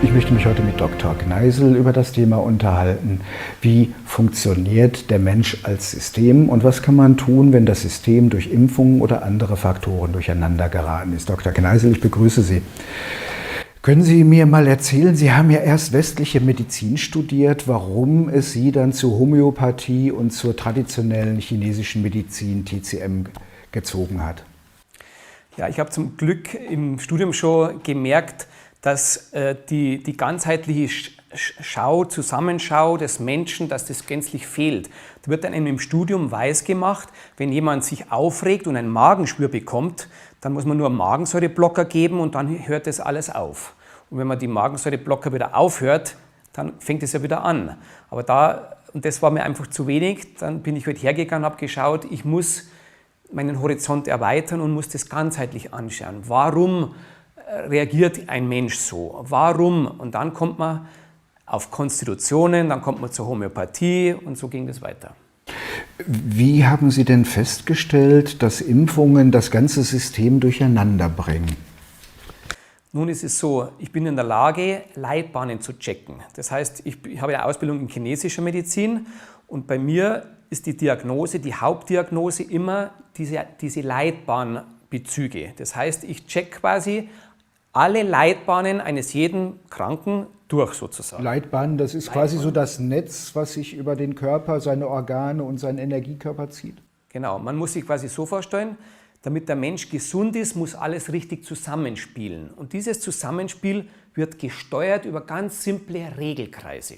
Ich möchte mich heute mit Dr. Gneisel über das Thema unterhalten, wie funktioniert der Mensch als System und was kann man tun, wenn das System durch Impfungen oder andere Faktoren durcheinander geraten ist. Dr. Gneisel, ich begrüße Sie. Können Sie mir mal erzählen, Sie haben ja erst westliche Medizin studiert, warum es Sie dann zur Homöopathie und zur traditionellen chinesischen Medizin TCM gezogen hat? Ja, ich habe zum Glück im Studium schon gemerkt, dass die ganzheitliche Zusammenschau des Menschen, dass das gänzlich fehlt. Da wird dann im Studium weisgemacht, wenn jemand sich aufregt und ein Magenschwür bekommt, dann muss man nur einen Magensäureblocker geben und dann hört das alles auf. Und wenn man die Magensäureblocker wieder aufhört, dann fängt es ja wieder an. Aber das war mir einfach zu wenig, dann bin ich halt hergegangen, habe geschaut, ich muss meinen Horizont erweitern und muss das ganzheitlich anschauen. Warum reagiert ein Mensch so? Warum? Und dann kommt man auf Konstitutionen, dann kommt man zur Homöopathie und so ging das weiter. Wie haben Sie denn festgestellt, dass Impfungen das ganze System durcheinander bringen? Nun ist es so, ich bin in der Lage, Leitbahnen zu checken. Das heißt, ich habe eine Ausbildung in chinesischer Medizin und bei mir ist die Diagnose, die Hauptdiagnose immer diese Leitbahnbezüge. Das heißt, ich check quasi alle Leitbahnen eines jeden Kranken durch sozusagen. Leitbahn, das ist quasi so das Netz, was sich über den Körper, seine Organe und seinen Energiekörper zieht? Genau, man muss sich quasi so vorstellen, damit der Mensch gesund ist, muss alles richtig zusammenspielen. Und dieses Zusammenspiel wird gesteuert über ganz simple Regelkreise.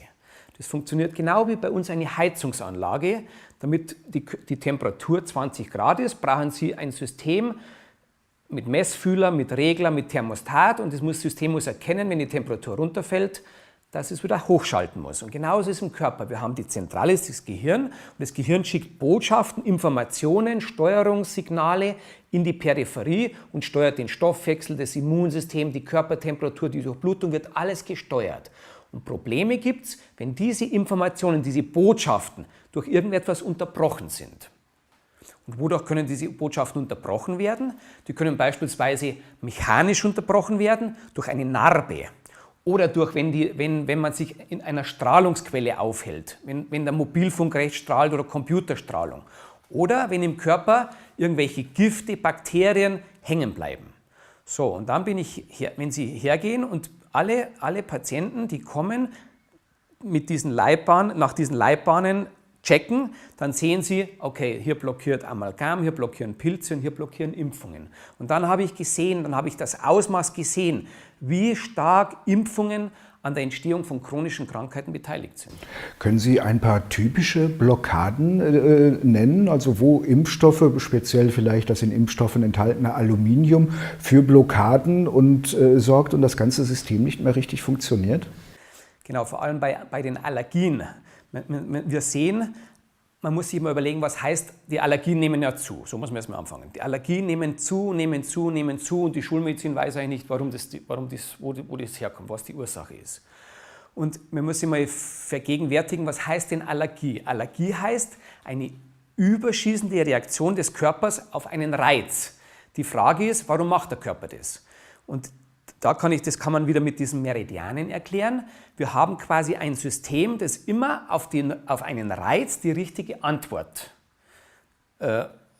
Das funktioniert genau wie bei uns eine Heizungsanlage. Damit die Temperatur 20 Grad ist, brauchen Sie ein System mit Messfühler, mit Regler, mit Thermostat und das System muss erkennen, wenn die Temperatur runterfällt, dass es wieder hochschalten muss. Und genauso ist es im Körper. Wir haben die Zentrale, das Gehirn, und das Gehirn schickt Botschaften, Informationen, Steuerungssignale in die Peripherie und steuert den Stoffwechsel, das Immunsystem, die Körpertemperatur, die Durchblutung, wird alles gesteuert. Und Probleme gibt es, wenn diese Informationen, diese Botschaften durch irgendetwas unterbrochen sind. Und wodurch können diese Botschaften unterbrochen werden? Die können beispielsweise mechanisch unterbrochen werden, durch eine Narbe. Oder durch, wenn man sich in einer Strahlungsquelle aufhält, wenn der Mobilfunk recht strahlt oder Computerstrahlung. Oder wenn im Körper irgendwelche Gifte, Bakterien hängen bleiben. So, und dann wenn Sie hergehen und alle Patienten, die kommen mit nach diesen Leitbahnen checken, dann sehen Sie, okay, hier blockiert Amalgam, hier blockieren Pilze und hier blockieren Impfungen. Und dann habe ich das Ausmaß gesehen, wie stark Impfungen an der Entstehung von chronischen Krankheiten beteiligt sind. Können Sie ein paar typische Blockaden nennen, also wo Impfstoffe, speziell vielleicht das in Impfstoffen enthaltene Aluminium, für Blockaden sorgt und das ganze System nicht mehr richtig funktioniert? Genau, vor allem bei den Allergien. Wir sehen, man muss sich mal überlegen, was heißt, die Allergien nehmen ja zu. So muss man erstmal anfangen. Die Allergien nehmen zu und die Schulmedizin weiß eigentlich nicht, wo das herkommt, was die Ursache ist. Und man muss sich mal vergegenwärtigen, was heißt denn Allergie? Allergie heißt eine überschießende Reaktion des Körpers auf einen Reiz. Die Frage ist, warum macht der Körper das? Und das kann man wieder mit diesen Meridianen erklären. Wir haben quasi ein System, das immer auf einen Reiz die richtige Antwort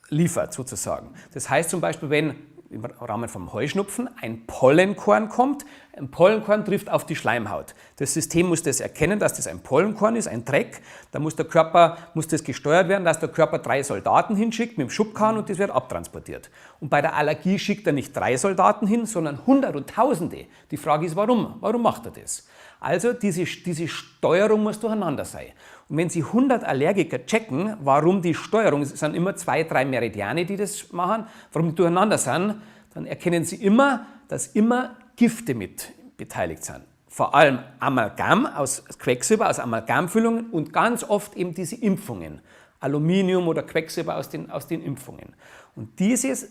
liefert, sozusagen. Das heißt zum Beispiel, wenn im Rahmen vom Heuschnupfen ein Pollenkorn kommt, ein Pollenkorn trifft auf die Schleimhaut. Das System muss das erkennen, dass das ein Pollenkorn ist, ein Dreck. Da muss das gesteuert werden, dass der Körper 3 Soldaten hinschickt mit dem Schubkarren und das wird abtransportiert. Und bei der Allergie schickt er nicht 3 Soldaten hin, sondern Hunderte und Tausende. Die Frage ist, warum? Warum macht er das? Also diese Steuerung muss durcheinander sein. Und wenn Sie 100 Allergiker checken, warum die Steuerung, es sind immer 2, 3 Meridiane, die das machen, warum die durcheinander sind, dann erkennen Sie immer, dass immer Gifte mit beteiligt sind. Vor allem Amalgam aus Quecksilber, aus Amalgamfüllungen und ganz oft eben diese Impfungen. Aluminium oder Quecksilber aus den Impfungen. Und dieses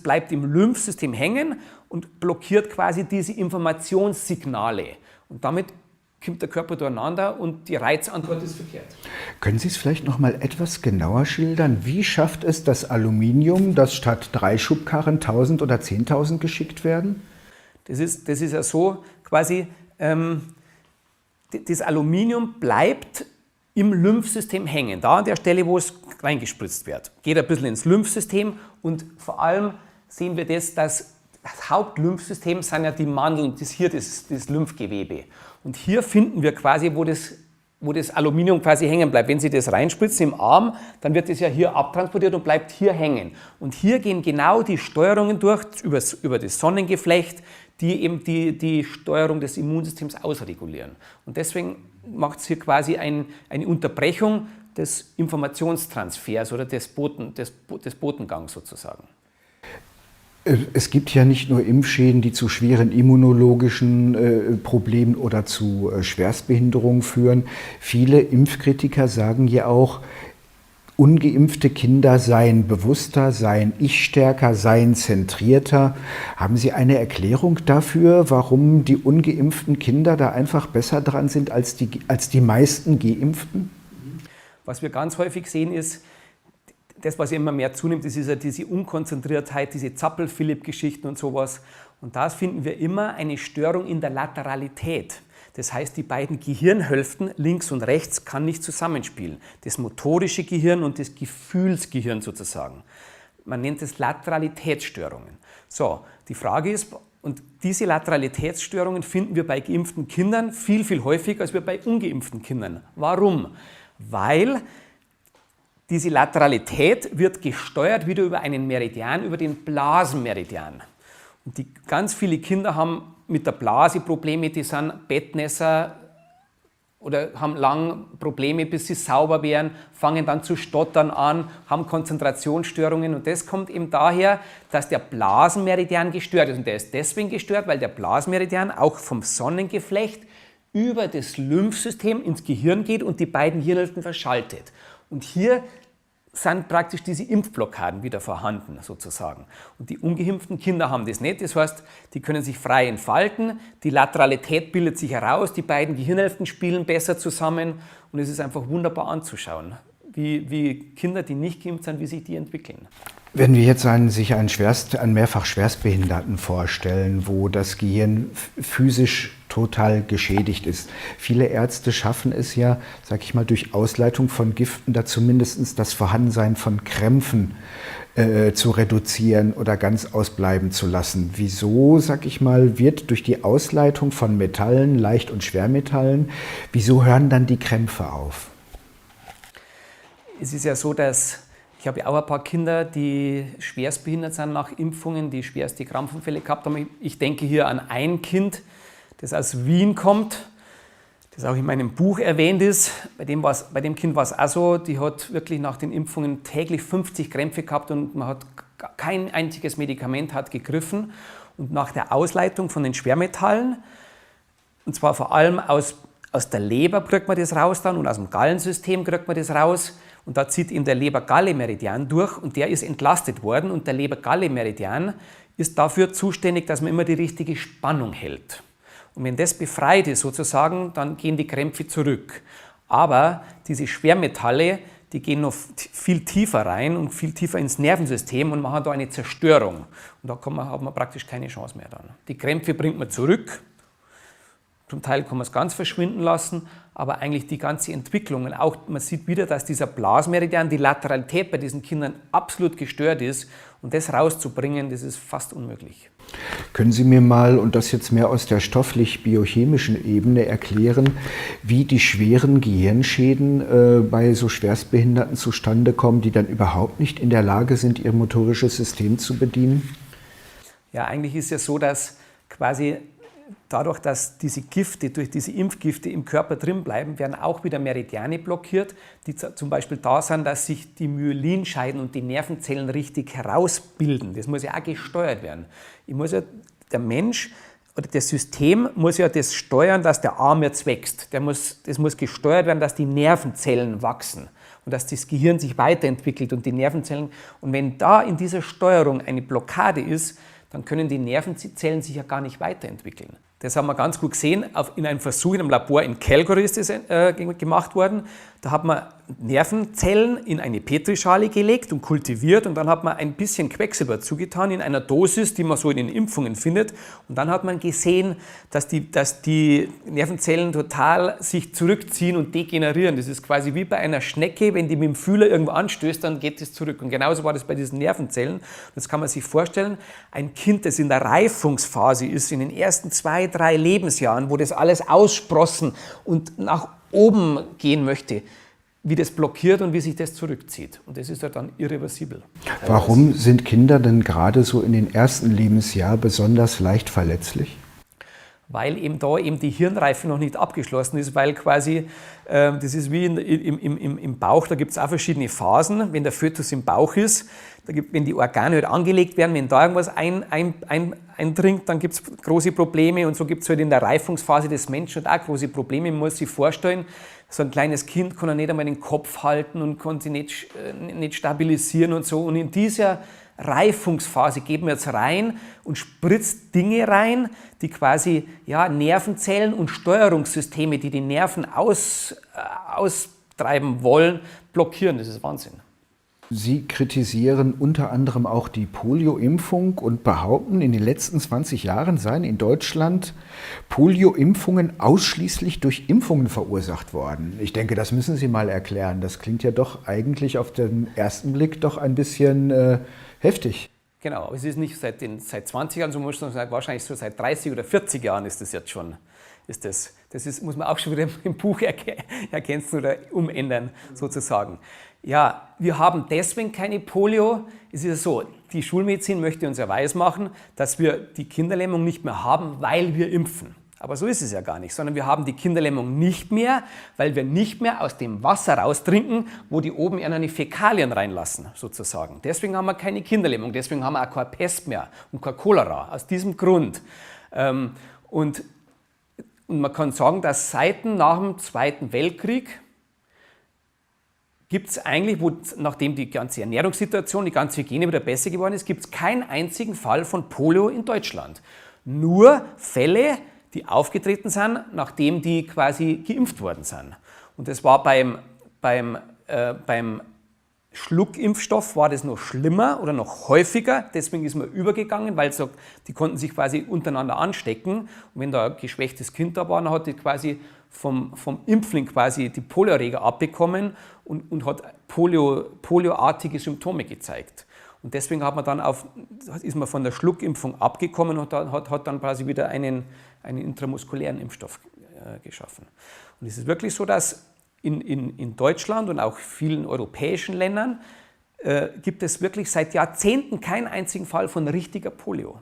bleibt im Lymphsystem hängen und blockiert quasi diese Informationssignale. Und damit kommt der Körper durcheinander und die Reizantwort ist verkehrt. Können Sie es vielleicht noch mal etwas genauer schildern? Wie schafft es das Aluminium, dass statt 3 Schubkarren 1000 oder 10.000 geschickt werden? Das ist ja so, quasi das Aluminium bleibt im Lymphsystem hängen, da an der Stelle, wo es reingespritzt wird. Geht ein bisschen ins Lymphsystem und vor allem sehen wir das Hauptlymphsystem sind ja die Mandeln, das Lymphgewebe. Und hier finden wir quasi, wo das Aluminium quasi hängen bleibt. Wenn Sie das reinspritzen im Arm, dann wird das ja hier abtransportiert und bleibt hier hängen. Und hier gehen genau die Steuerungen durch, über das Sonnengeflecht, die eben die Steuerung des Immunsystems ausregulieren. Und deswegen macht es hier quasi eine Unterbrechung des Informationstransfers oder des Botengangs sozusagen. Es gibt ja nicht nur Impfschäden, die zu schweren immunologischen Problemen oder zu Schwerstbehinderungen führen. Viele Impfkritiker sagen ja auch, ungeimpfte Kinder seien bewusster, seien ich-stärker, seien zentrierter. Haben Sie eine Erklärung dafür, warum die ungeimpften Kinder da einfach besser dran sind als die meisten Geimpften? Was wir ganz häufig sehen ist, das, was immer mehr zunimmt, ist diese Unkonzentriertheit, diese Zappel-Philipp-Geschichten und sowas. Und da finden wir immer eine Störung in der Lateralität. Das heißt, die beiden Gehirnhälften links und rechts kann nicht zusammenspielen. Das motorische Gehirn und das Gefühlsgehirn sozusagen. Man nennt es Lateralitätsstörungen. So, die Frage ist, und diese Lateralitätsstörungen finden wir bei geimpften Kindern viel, viel häufiger als wir bei ungeimpften Kindern. Warum? Weil diese Lateralität wird gesteuert wieder über einen Meridian, über den Blasenmeridian. Und ganz viele Kinder haben mit der Blase Probleme, die sind Bettnässer oder haben lange Probleme, bis sie sauber werden, fangen dann zu stottern an, haben Konzentrationsstörungen. Und das kommt eben daher, dass der Blasenmeridian gestört ist. Und der ist deswegen gestört, weil der Blasenmeridian auch vom Sonnengeflecht über das Lymphsystem ins Gehirn geht und die beiden Hirnhälften verschaltet. Und hier sind praktisch diese Impfblockaden wieder vorhanden, sozusagen. Und die ungeimpften Kinder haben das nicht. Das heißt, die können sich frei entfalten, die Lateralität bildet sich heraus, die beiden Gehirnhälften spielen besser zusammen und es ist einfach wunderbar anzuschauen, wie Kinder, die nicht geimpft sind, wie sich die entwickeln. Wenn wir jetzt einen mehrfach Schwerstbehinderten vorstellen, wo das Gehirn physisch total geschädigt ist. Viele Ärzte schaffen es ja, sag ich mal, durch Ausleitung von Giften da zumindest das Vorhandensein von Krämpfen zu reduzieren oder ganz ausbleiben zu lassen. Wieso, sag ich mal, wird durch die Ausleitung von Metallen, Leicht- und Schwermetallen, wieso hören dann die Krämpfe auf? Es ist ja so, dass ich habe ja auch ein paar Kinder, die schwerstbehindert sind nach Impfungen, die schwerste Krampfanfälle gehabt haben. Ich denke hier an ein Kind, das aus Wien kommt, das auch in meinem Buch erwähnt ist. Bei dem Kind war es auch so, die hat wirklich nach den Impfungen täglich 50 Krämpfe gehabt und man hat kein einziges Medikament hat gegriffen. Und nach der Ausleitung von den Schwermetallen, und zwar vor allem aus der Leber kriegt man das raus dann und aus dem Gallensystem kriegt man das raus. Und da zieht ihm der Leber-Galle-Meridian durch und der ist entlastet worden. Und der Leber-Galle-Meridian ist dafür zuständig, dass man immer die richtige Spannung hält. Und wenn das befreit ist sozusagen, dann gehen die Krämpfe zurück. Aber diese Schwermetalle, die gehen noch viel tiefer rein und viel tiefer ins Nervensystem und machen da eine Zerstörung. Und da hat man praktisch keine Chance mehr dann. Die Krämpfe bringt man zurück. Zum Teil kann man es ganz verschwinden lassen, aber eigentlich die ganze Entwicklung, und auch man sieht wieder, dass dieser Blasenmeridian, die Lateralität bei diesen Kindern absolut gestört ist und das rauszubringen, das ist fast unmöglich. Können Sie mir mal, und das jetzt mehr aus der stofflich-biochemischen Ebene, erklären, wie die schweren Gehirnschäden bei so Schwerstbehinderten zustande kommen, die dann überhaupt nicht in der Lage sind, ihr motorisches System zu bedienen? Ja, eigentlich ist es ja so, dass quasi dadurch, dass diese Gifte, durch diese Impfgifte im Körper drin bleiben, werden auch wieder Meridiane blockiert, die zum Beispiel da sind, dass sich die Myelinscheiden und die Nervenzellen richtig herausbilden. Das muss ja auch gesteuert werden. Der Mensch oder das System muss ja das steuern, dass der Arm jetzt wächst. Das muss gesteuert werden, dass die Nervenzellen wachsen und dass das Gehirn sich weiterentwickelt und die Nervenzellen. Und wenn da in dieser Steuerung eine Blockade ist, dann können die Nervenzellen sich ja gar nicht weiterentwickeln. Das haben wir ganz gut gesehen. In einem Versuch in einem Labor in Calgary ist das gemacht worden. Da hat man Nervenzellen in eine Petrischale gelegt und kultiviert und dann hat man ein bisschen Quecksilber zugetan in einer Dosis, die man so in den Impfungen findet. Und dann hat man gesehen, dass die Nervenzellen total sich zurückziehen und degenerieren. Das ist quasi wie bei einer Schnecke, wenn die mit dem Fühler irgendwo anstößt, dann geht es zurück. Und genauso war das bei diesen Nervenzellen. Das kann man sich vorstellen. Ein Kind, das in der Reifungsphase ist, in den ersten 2, 3 Lebensjahren, wo das alles aussprossen und nach oben gehen möchte, wie das blockiert und wie sich das zurückzieht. Und das ist ja dann irreversibel. Warum sind Kinder denn gerade so in den ersten Lebensjahren besonders leicht verletzlich? Weil eben da die Hirnreife noch nicht abgeschlossen ist, weil quasi, das ist wie im Bauch, da gibt es auch verschiedene Phasen, wenn der Fötus im Bauch ist, wenn die Organe halt angelegt werden, wenn da irgendwas eindringt, dann gibt es große Probleme und so gibt es halt in der Reifungsphase des Menschen auch große Probleme. Man muss sich vorstellen, so ein kleines Kind kann ja nicht einmal den Kopf halten und kann sich nicht stabilisieren und so. Und in dieser Reifungsphase geht man jetzt rein und spritzt Dinge rein, die quasi Nervenzellen und Steuerungssysteme, die die Nerven austreiben wollen, blockieren. Das ist Wahnsinn. Sie kritisieren unter anderem auch die Polio-Impfung und behaupten, in den letzten 20 Jahren seien in Deutschland Polio-Impfungen ausschließlich durch Impfungen verursacht worden. Ich denke, das müssen Sie mal erklären. Das klingt ja doch eigentlich auf den ersten Blick doch ein bisschen heftig. Genau, aber es ist nicht seit 20 Jahren, so muss man sagen, wahrscheinlich so seit 30 oder 40 Jahren ist das jetzt schon. Muss man auch schon wieder im Buch ergänzen oder umändern, sozusagen. Ja, wir haben deswegen keine Polio. Es ist so, die Schulmedizin möchte uns ja weismachen, dass wir die Kinderlähmung nicht mehr haben, weil wir impfen. Aber so ist es ja gar nicht, sondern wir haben die Kinderlähmung nicht mehr, weil wir nicht mehr aus dem Wasser raustrinken, wo die oben ihre Fäkalien reinlassen, sozusagen. Deswegen haben wir keine Kinderlähmung, deswegen haben wir auch keine Pest mehr und kein Cholera, aus diesem Grund. Und man kann sagen, dass nach dem Zweiten Weltkrieg gibt es eigentlich, nachdem die ganze Ernährungssituation, die ganze Hygiene wieder besser geworden ist, gibt es keinen einzigen Fall von Polio in Deutschland. Nur Fälle, die aufgetreten sind, nachdem die quasi geimpft worden sind. Und das war beim Schluckimpfstoff war das noch schlimmer oder noch häufiger, deswegen ist man übergegangen, weil die konnten sich quasi untereinander anstecken. Und wenn da ein geschwächtes Kind da war, dann hat die quasi vom Impfling quasi die Polioerreger abbekommen und hat polioartige Symptome gezeigt. Und deswegen ist man von der Schluckimpfung abgekommen und hat dann quasi wieder einen intramuskulären Impfstoff geschaffen. Und es ist wirklich so, dass in Deutschland und auch vielen europäischen Ländern gibt es wirklich seit Jahrzehnten keinen einzigen Fall von richtiger Polio.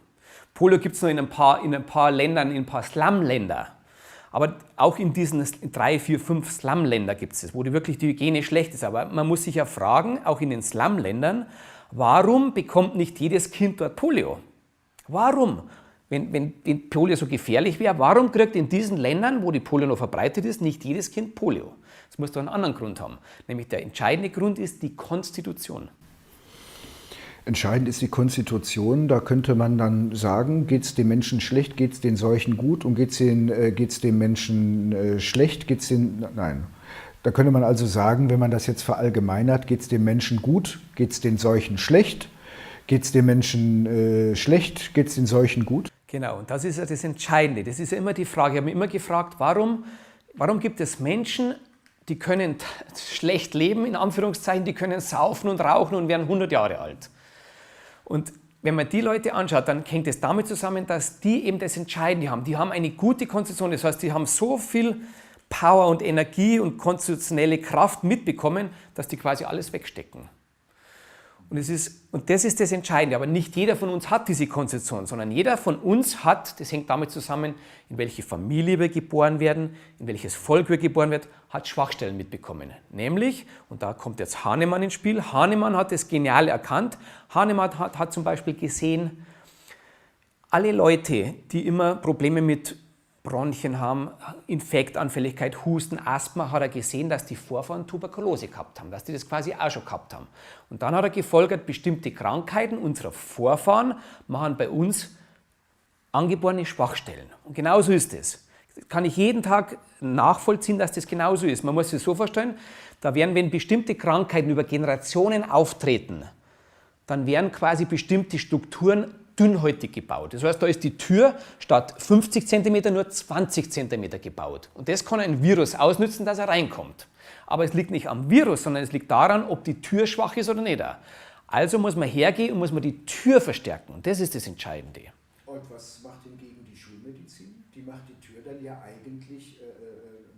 Polio gibt es nur in ein paar Ländern, in ein paar Slumländer. Aber auch in diesen 3, 4, 5 Slumländer gibt es, wo wirklich die Hygiene schlecht ist. Aber man muss sich ja fragen, auch in den Slumländern, warum bekommt nicht jedes Kind dort Polio? Warum? Wenn Polio so gefährlich wäre, warum kriegt in diesen Ländern, wo die Polio noch verbreitet ist, nicht jedes Kind Polio? Das muss doch einen anderen Grund haben. Nämlich der entscheidende Grund ist die Konstitution. Entscheidend ist die Konstitution. Da könnte man dann sagen, geht es dem Menschen schlecht, geht es den Seuchen gut und geht es dem Menschen schlecht, geht es den... Nein. Da könnte man also sagen, wenn man das jetzt verallgemeinert, geht es dem Menschen gut, geht es den Seuchen schlecht, geht es dem Menschen schlecht, geht es den Seuchen gut? Genau, und das ist ja das Entscheidende. Das ist ja immer die Frage. Ich habe mich immer gefragt, warum gibt es Menschen, die können schlecht leben, in Anführungszeichen, die können saufen und rauchen und werden 100 Jahre alt. Und wenn man die Leute anschaut, dann hängt es damit zusammen, dass die eben das Entscheidende haben. Die haben eine gute Konstitution, das heißt, die haben so viel Power und Energie und konstitutionelle Kraft mitbekommen, dass die quasi alles wegstecken. Und das ist das Entscheidende. Aber nicht jeder von uns hat diese Konstitution, sondern jeder von uns hat, das hängt damit zusammen, in welche Familie wir geboren werden, in welches Volk wir geboren werden, hat Schwachstellen mitbekommen. Nämlich, und da kommt jetzt Hahnemann ins Spiel, Hahnemann hat das genial erkannt. Hahnemann hat zum Beispiel gesehen, alle Leute, die immer Probleme mit Bronchien haben, Infektanfälligkeit, Husten, Asthma, hat er gesehen, dass die Vorfahren Tuberkulose gehabt haben, dass die das quasi auch schon gehabt haben. Und dann hat er gefolgert, bestimmte Krankheiten unserer Vorfahren machen bei uns angeborene Schwachstellen. Und genauso ist es. Kann ich jeden Tag nachvollziehen, dass das genauso ist. Man muss sich so vorstellen, da werden, wenn bestimmte Krankheiten über Generationen auftreten, dann werden quasi bestimmte Strukturen dünnhäutig gebaut. Das heißt, da ist die Tür statt 50 cm nur 20 cm gebaut. Und das kann ein Virus ausnützen, dass er reinkommt. Aber es liegt nicht am Virus, sondern es liegt daran, ob die Tür schwach ist oder nicht. Also muss man hergehen und muss man die Tür verstärken. Und das ist das Entscheidende. Und was macht hingegen die Schulmedizin? Die macht die Tür dann ja eigentlich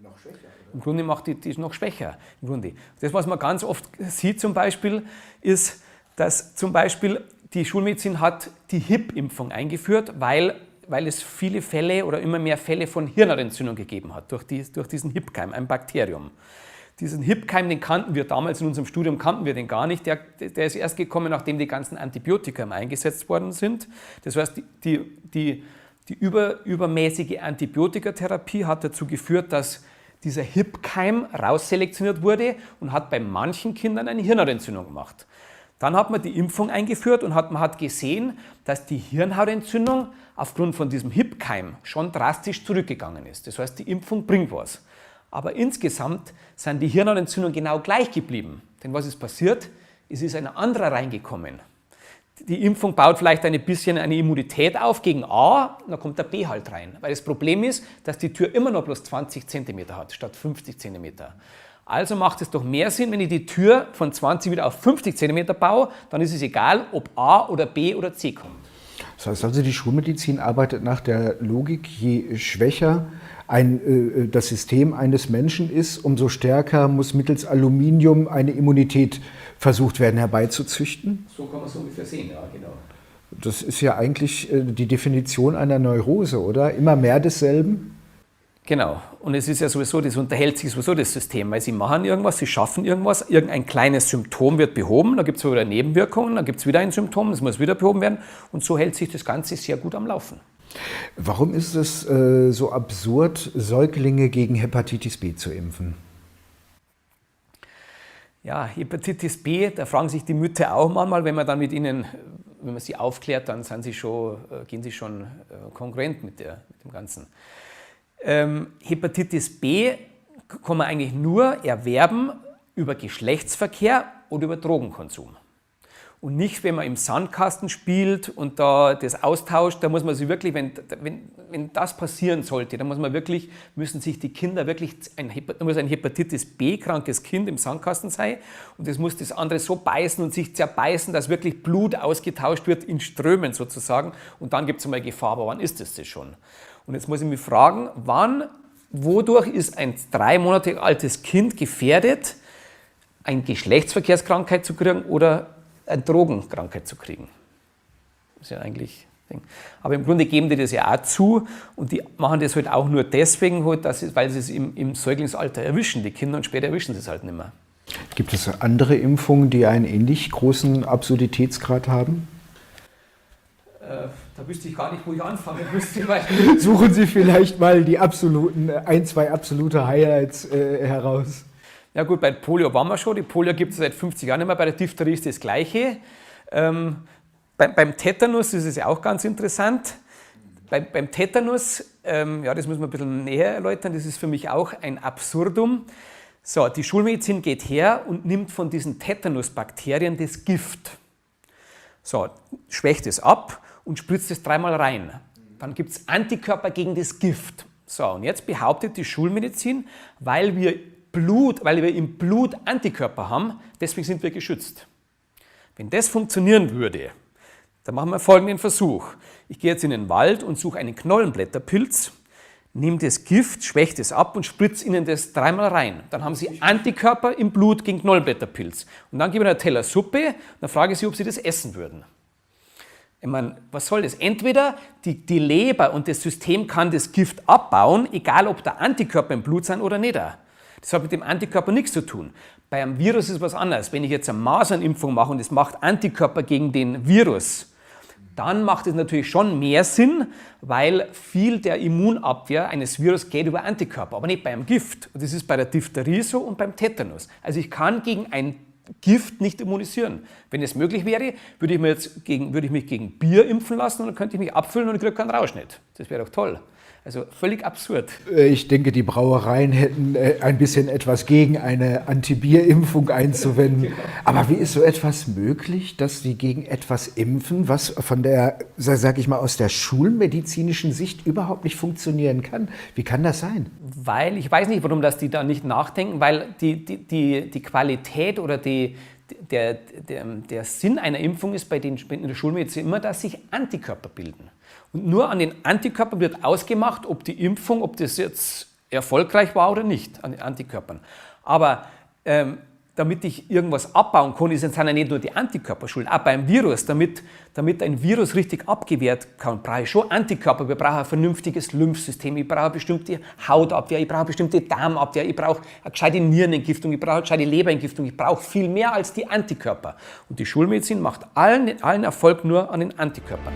noch schwächer, oder? Im Grunde macht die noch schwächer. Im Grunde. Das, was man ganz oft sieht zum Beispiel, ist, dass zum Beispiel die Schulmedizin hat die HIP-Impfung eingeführt, weil es viele Fälle oder immer mehr Fälle von Hirnhautentzündung gegeben hat, durch diesen HIP-Keim, ein Bakterium. Diesen HIP-Keim, den kannten wir damals in unserem Studium, kannten wir den gar nicht. Der ist erst gekommen, nachdem die ganzen Antibiotika eingesetzt worden sind. Das heißt, die übermäßige Antibiotikatherapie hat dazu geführt, dass dieser HIP-Keim rausselektioniert wurde und hat bei manchen Kindern eine Hirnhautentzündung gemacht. Dann hat man die Impfung eingeführt und man hat gesehen, dass die Hirnhautentzündung aufgrund von diesem HIP-Keim schon drastisch zurückgegangen ist. Das heißt, die Impfung bringt was. Aber insgesamt sind die Hirnhautentzündungen genau gleich geblieben. Denn was ist passiert? Es ist ein anderer reingekommen. Die Impfung baut vielleicht ein bisschen eine Immunität auf gegen A, dann kommt der B halt rein. Weil das Problem ist, dass die Tür immer noch bloß 20 cm hat, statt 50 cm. Also macht es doch mehr Sinn, wenn ich die Tür von 20 wieder auf 50 cm baue, dann ist es egal, ob A oder B oder C kommt. Das heißt also, die Schulmedizin arbeitet nach der Logik, je schwächer das System eines Menschen ist, umso stärker muss mittels Aluminium eine Immunität versucht werden herbeizuzüchten? So kann man es ungefähr sehen, ja, genau. Das ist ja eigentlich die Definition einer Neurose, oder? Immer mehr desselben? Genau. Und es ist ja sowieso, das unterhält sich sowieso das System, weil sie machen irgendwas, sie schaffen irgendwas, irgendein kleines Symptom wird behoben, dann gibt es wieder Nebenwirkungen, dann gibt es wieder ein Symptom, das muss wieder behoben werden und so hält sich das Ganze sehr gut am Laufen. Warum ist es so absurd, Säuglinge gegen Hepatitis B zu impfen? Ja, Hepatitis B, da fragen sich die Mütter auch manchmal, wenn man dann mit ihnen, wenn man sie aufklärt, dann gehen sie schon kongruent mit dem Ganzen. Hepatitis B kann man eigentlich nur erwerben über Geschlechtsverkehr oder über Drogenkonsum. Und nicht, wenn man im Sandkasten spielt und da das austauscht, da muss man sich wirklich, wenn das passieren sollte, dann müssen sich die Kinder wirklich, da muss ein Hepatitis B-krankes Kind im Sandkasten sein und das muss das andere so beißen und sich zerbeißen, dass wirklich Blut ausgetauscht wird in Strömen sozusagen und dann gibt es einmal Gefahr, aber wann ist das schon? Und jetzt muss ich mich fragen, wodurch ist ein 3 Monate altes Kind gefährdet, eine Geschlechtsverkehrskrankheit zu kriegen oder eine Drogenkrankheit zu kriegen? Das ist ja eigentlich Ding. Aber im Grunde geben die das ja auch zu und die machen das halt auch nur deswegen, halt, weil sie es im Säuglingsalter erwischen, die Kinder, und später erwischen sie es halt nicht mehr. Gibt es andere Impfungen, die einen ähnlich großen Absurditätsgrad haben? Da wüsste ich gar nicht, wo ich anfangen müsste. Suchen Sie vielleicht mal die zwei absolute Highlights heraus. Ja gut, bei Polio waren wir schon. Die Polio gibt es seit 50 Jahren nicht mehr. Bei der Diphtherie ist das Gleiche. Beim Tetanus ist es ja auch ganz interessant. Beim Tetanus, ja, das muss man ein bisschen näher erläutern, das ist für mich auch ein Absurdum. So, die Schulmedizin geht her und nimmt von diesen Tetanusbakterien das Gift. So, schwächt es ab und spritzt es 3-mal rein. Dann gibt es Antikörper gegen das Gift. So, und jetzt behauptet die Schulmedizin, weil wir im Blut Antikörper haben, deswegen sind wir geschützt. Wenn das funktionieren würde, dann machen wir folgenden Versuch. Ich gehe jetzt in den Wald und suche einen Knollenblätterpilz, nehme das Gift, schwäche es ab und spritze ihnen das 3-mal rein. Dann haben sie Antikörper im Blut gegen Knollenblätterpilz. Und dann gebe ich ihnen einen Teller Suppe und dann frage ich sie, ob sie das essen würden. Ich meine, was soll das? Entweder die Leber und das System kann das Gift abbauen, egal ob da Antikörper im Blut sind oder nicht. Das hat mit dem Antikörper nichts zu tun. Bei einem Virus ist es was anderes. Wenn ich jetzt eine Masernimpfung mache und es macht Antikörper gegen den Virus, dann macht es natürlich schon mehr Sinn, weil viel der Immunabwehr eines Virus geht über Antikörper, aber nicht bei einem Gift. Und das ist bei der Diphtherie so und beim Tetanus. Also ich kann gegen ein Gift nicht immunisieren. Wenn es möglich wäre, würde ich mich gegen Bier impfen lassen und dann könnte ich mich abfüllen und ich kriege keinen Rausch nicht. Das wäre doch toll. Also völlig absurd. Ich denke, die Brauereien hätten ein bisschen etwas gegen eine Antibierimpfung einzuwenden. Genau. Aber wie ist so etwas möglich, dass sie gegen etwas impfen, was von der, sag ich mal, aus der schulmedizinischen Sicht überhaupt nicht funktionieren kann? Wie kann das sein? Weil, ich weiß nicht, warum das die da nicht nachdenken, weil die Qualität oder der Sinn einer Impfung ist bei den in der Schulmedizin immer, dass sich Antikörper bilden. Und nur an den Antikörpern wird ausgemacht, ob die Impfung, ob das jetzt erfolgreich war oder nicht, an den Antikörpern. Aber damit ich irgendwas abbauen kann, sind ja nicht nur die Antikörper schuld, auch beim Virus. Damit ein Virus richtig abgewehrt kann, brauche ich schon Antikörper. Wir brauchen ein vernünftiges Lymphsystem, ich brauche eine bestimmte Hautabwehr, ich brauche eine bestimmte Darmabwehr, ich brauche eine gescheite Nierenentgiftung, ich brauche eine gescheite Leberentgiftung, ich brauche viel mehr als die Antikörper. Und die Schulmedizin macht allen Erfolg nur an den Antikörpern.